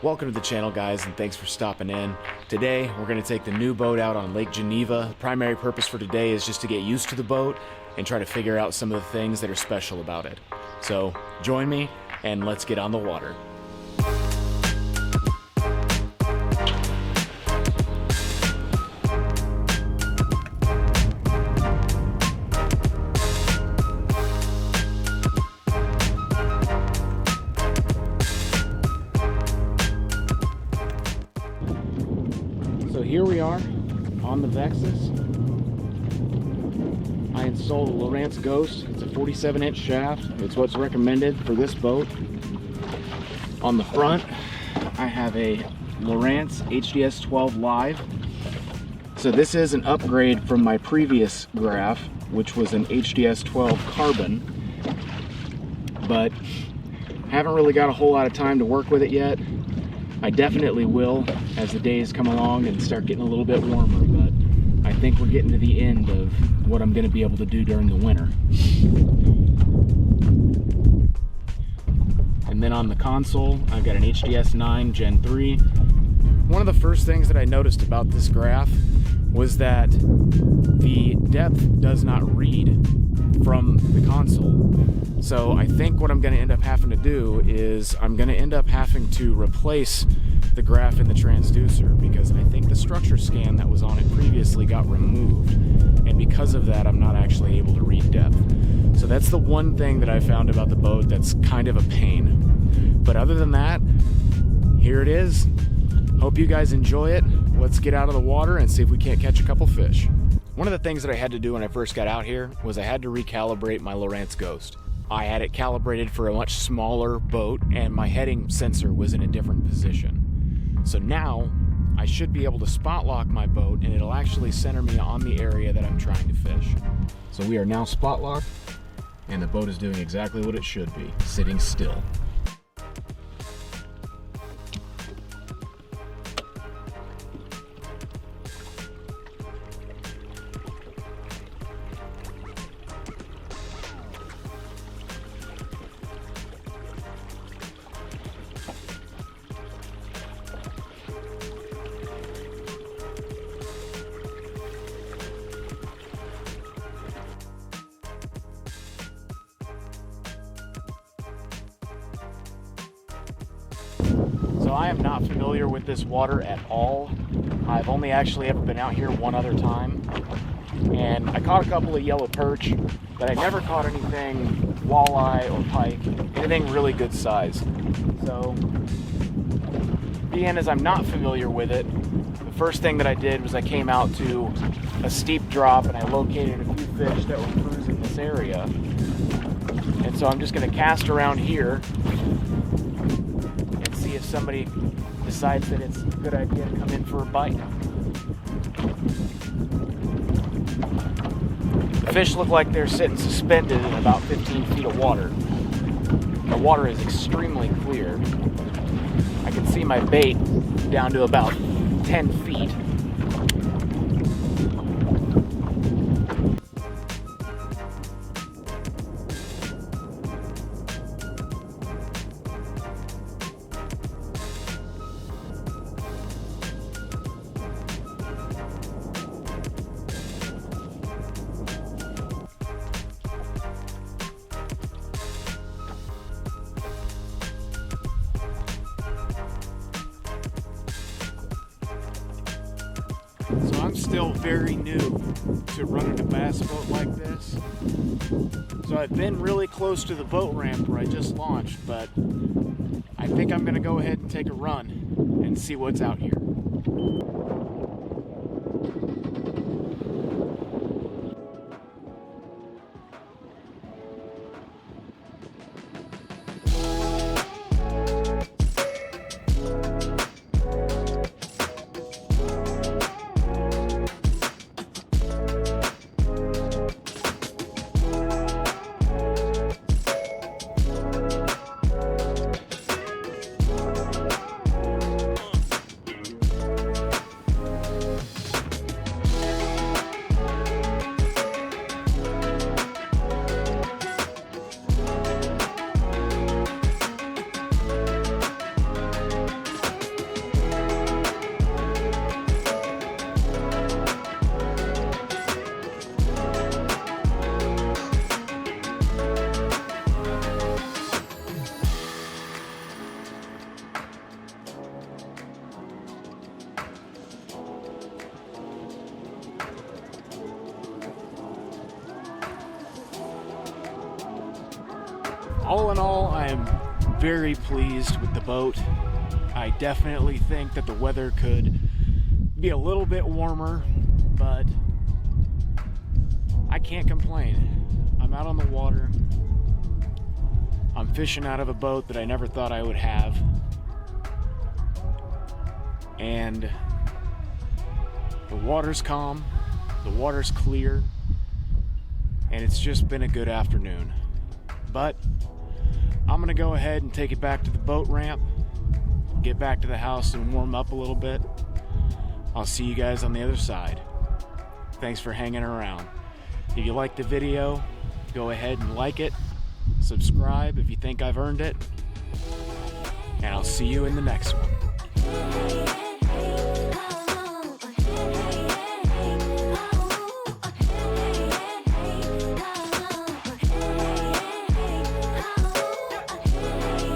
Welcome to the channel, guys, and thanks for stopping in. Today, we're going to take the new boat out on Lake Geneva. The primary purpose for today is just to get used to the boat and try to figure out some of the things that are special about it. So, join me, and let's get on the water. So here we are on the Vexus. I installed a Lowrance Ghost. It's a 47-inch shaft. It's what's recommended for this boat. On the front, I have a Lowrance HDS 12 Live. So this is an upgrade from my previous graph, which was an HDS 12 Carbon. But haven't really got a whole lot of time to work with it yet. I definitely will as the days come along and start getting a little bit warmer, but I think we're getting to the end of what I'm going to be able to do during the winter. And then on the console, I've got an HDS 9 Gen 3. One of the first things that I noticed about this graph was that the depth does not read from the console. So I think what I'm going to end up having to do is I'm going to end up having to replace the graph in the transducer, because I think the structure scan that was on it previously got removed, and because of that I'm not actually able to read depth. So that's the one thing that I found about the boat that's kind of a pain. But other than that, here it is. Hope you guys enjoy it. Let's get out of the water and see if we can't catch a couple fish. One of the things that I had to do when I first got out here was I had to recalibrate my Lowrance Ghost. I had it calibrated for a much smaller boat, and my heading sensor was in a different position. So now I should be able to spot lock my boat, and it'll actually center me on the area that I'm trying to fish. So we are now spot locked, and the boat is doing exactly what it should be, sitting still. So I am not familiar with this water at all. I've only actually ever been out here one other time, and I caught a couple of yellow perch, but I never caught anything walleye or pike, anything really good size. So being as I'm not familiar with it, the first thing that I did was I came out to a steep drop and I located a few fish that were cruising this area. And so I'm just going to cast around here and see if somebody decides that it's a good idea to come in for a bite. The fish look like they're sitting suspended in about 15 feet of water. The water is extremely clear. I can see my bait down to about 10 feet. So I'm still very new to running a bass boat like this. So I've been really close to the boat ramp where I just launched, but I think I'm going to go ahead and take a run and see what's out here. all in all, I am very pleased with the boat. I definitely think that the weather could be a little bit warmer, but I can't complain. I'm out on the water. I'm fishing out of a boat that I never thought I would have. And the water's calm, the water's clear, and it's just been a good afternoon. But I'm gonna go ahead and take it back to the boat ramp, get back to the house and warm up a little bit. I'll see you guys on the other side. Thanks for hanging around. If you liked the video, go ahead and like it, subscribe if you think I've earned it, and I'll see you in the next one.